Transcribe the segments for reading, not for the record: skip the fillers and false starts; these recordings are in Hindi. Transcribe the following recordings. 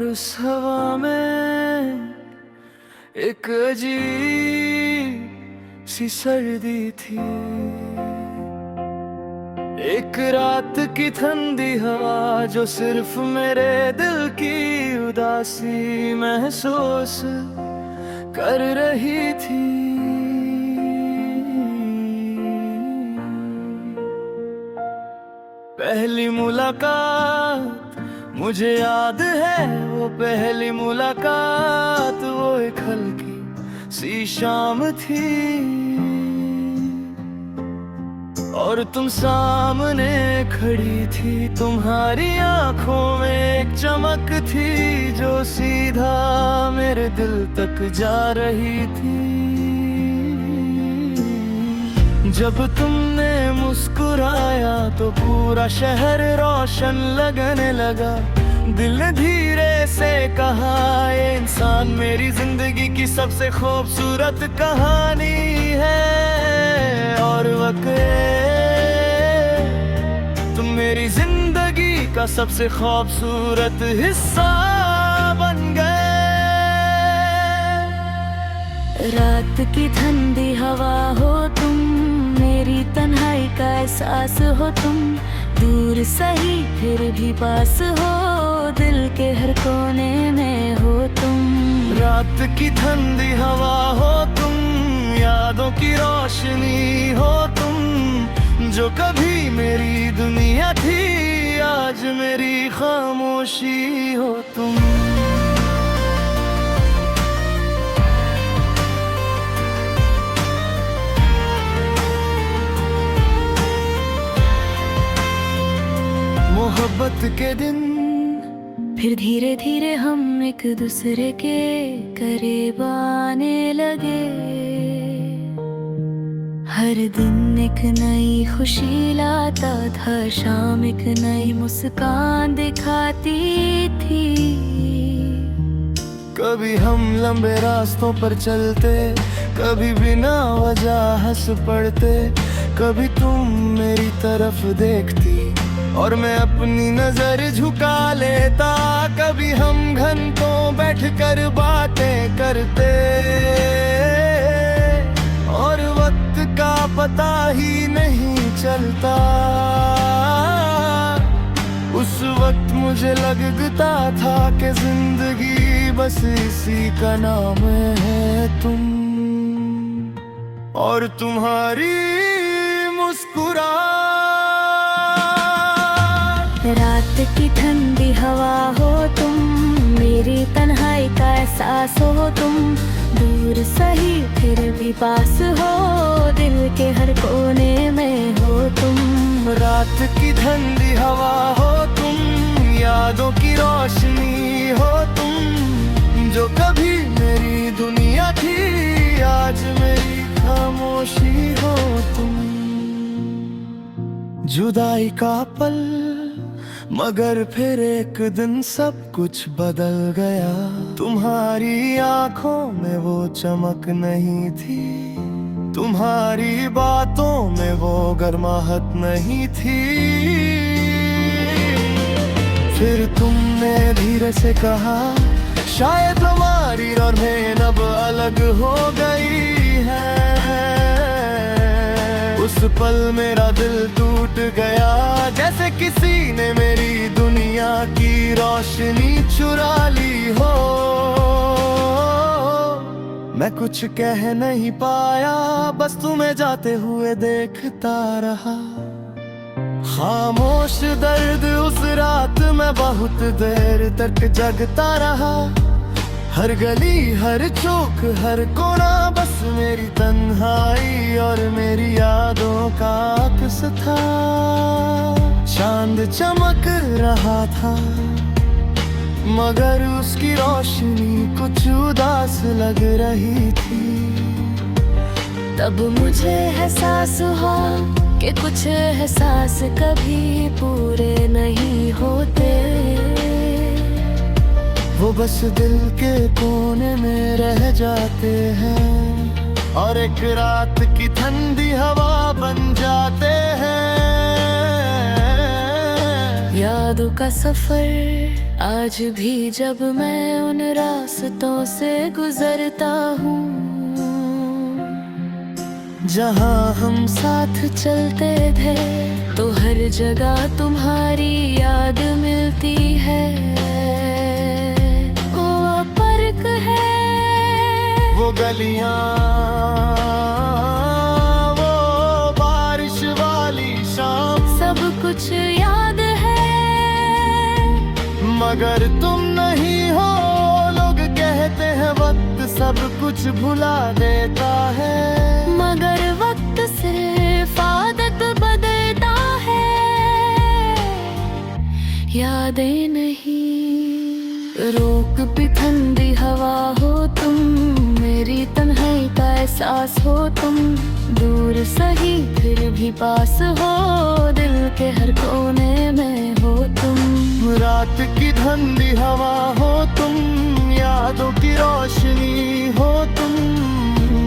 उस हवा में एक अजीब सी सर्दी थी। एक रात की ठंडी हवा जो सिर्फ मेरे दिल की उदासी महसूस कर रही थी। पहली मुलाकात मुझे याद है, वो पहली मुलाकात, वो एक हल्की सी शाम थी और तुम सामने खड़ी थी। तुम्हारी आंखों में एक चमक थी जो सीधा मेरे दिल तक जा रही थी। जब तुमने मुस्कुराया तो पूरा शहर रोशन लगने लगा। दिल ने धीरे से कहा, ये इंसान मेरी जिंदगी की सबसे खूबसूरत कहानी है और तुम मेरी जिंदगी का सबसे खूबसूरत हिस्सा बन गए। रात की ठंडी हवा हो तुम, मेरी तन्हाई का एहसास हो तुम। दूर सही फिर भी पास हो, दिल के हर कोने में हो तुम। रात की ठंडी हवा हो तुम, यादों की रोशनी हो तुम। जो कभी मेरी दुनिया थी आज मेरी खामोशी हो तुम। मोहब्बत के दिन फिर धीरे धीरे हम एक दूसरे के करीब आने लगे। हर दिन एक नई खुशी लाता था, शाम एक नई मुस्कान दिखाती थी। कभी हम लंबे रास्तों पर चलते, कभी बिना वजह हंस पड़ते। कभी तुम मेरी तरफ देखती और मैं अपनी नजर झुका लेता। कभी हम घंटों बैठकर बातें करते और वक्त का पता ही नहीं चलता। उस वक्त मुझे लगता था कि जिंदगी बस इसी का नाम है तुम और तुम्हारी मुस्कुराहट। रात की ठंडी हवा हो तुम, मेरी तन्हाई का एहसास हो तुम। दूर सही फिर भी पास हो, दिल के हर कोने में हो तुम। रात की ठंडी हवा हो तुम, यादों की रोशनी हो तुम। जो कभी मेरी दुनिया थी आज मेरी खामोशी हो तुम। जुदाई का पल मगर फिर एक दिन सब कुछ बदल गया। तुम्हारी आंखों में वो चमक नहीं थी, तुम्हारी बातों में वो गर्माहट नहीं थी। फिर तुमने धीरे से कहा, शायद हमारी और मेहनत अब अलग हो गई है। उस पल मेरा दिल टूट गया, जैसे किसी ने मेरी दुनिया की रोशनी चुरा ली हो। मैं कुछ कह नहीं पाया, बस तुम्हें जाते हुए देखता रहा। खामोश दर्द उस रात में बहुत देर तक जगता रहा। हर गली हर चौक हर कोना बस मेरी तन्हाई और मेरी यादों का अक्स था। चांद चमक रहा था मगर उसकी रोशनी कुछ उदास लग रही थी। तब मुझे एहसास हुआ कि कुछ एहसास कभी पूरे नहीं होते। वो बस दिल के कोने में रह जाते हैं और एक रात की ठंडी हवा बन जाते हैं। यादों का सफर आज भी जब मैं उन रास्तों से गुजरता हूँ, जहाँ हम साथ चलते थे तो हर जगह तुम्हारी याद मिलती है। वो फर्क है, वो गलियाँ, वो बारिश वाली शाम, सब कुछ याद है मगर तुम नहीं हो। लोग कहते हैं वक्त सब कुछ भुला देता है, मगर वक्त सिर्फ आदत बदलता है, यादें नहीं। रोक भी ठंडी हवा हो तुम, मेरी तन्हाई का एहसास हो तुम, दूर सही फिर भी पास हो, दिल के हर कोने में हो तुम। रात की ठंडी हवा हो तुम, यादों की रोशनी हो तुम,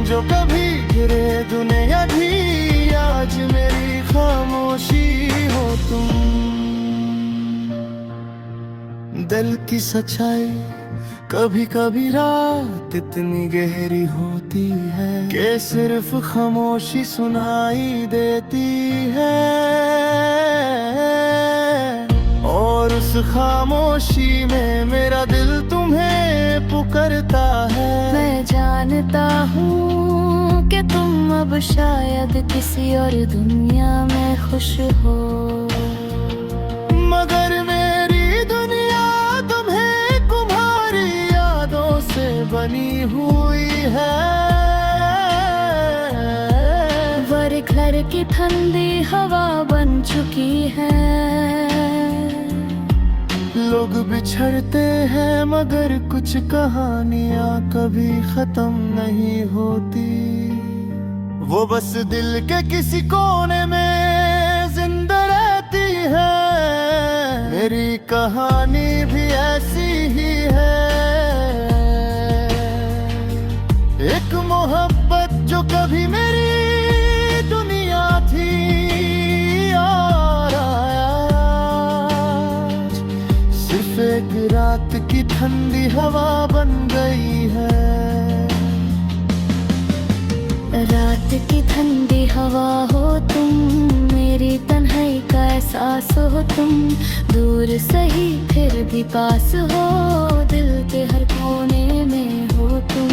जो कभी गिरे दुनिया भी आज मेरी खामोशी हो तुम। दिल की सच्चाई कभी कभी रात इतनी गहरी होती है कि सिर्फ खामोशी सुनाई देती है, और उस खामोशी में मेरा दिल तुम्हें पुकारता है। मैं जानता हूँ कि तुम अब शायद किसी और दुनिया में खुश हो, मगर मेरी दुनिया तुम्हें तुम्हारी यादों से बनी हुई है। घर की ठंडी हवा बन चुकी है। लोग बिछड़ते हैं मगर कुछ कहानियां कभी खत्म नहीं होती, वो बस दिल के किसी कोने में जिंदा रहती है। मेरी कहानी भी ऐसी ही है, एक मोहब्बत जो कभी मेरी दुनिया थी और आज सिर्फ एक रात की ठंडी हवा बन गई है। रात की ठंडी हवा हो तुम, मेरी तन्हाई का एहसास हो तुम, दूर सही फिर भी पास हो, दिल के हर कोने में हो तुम।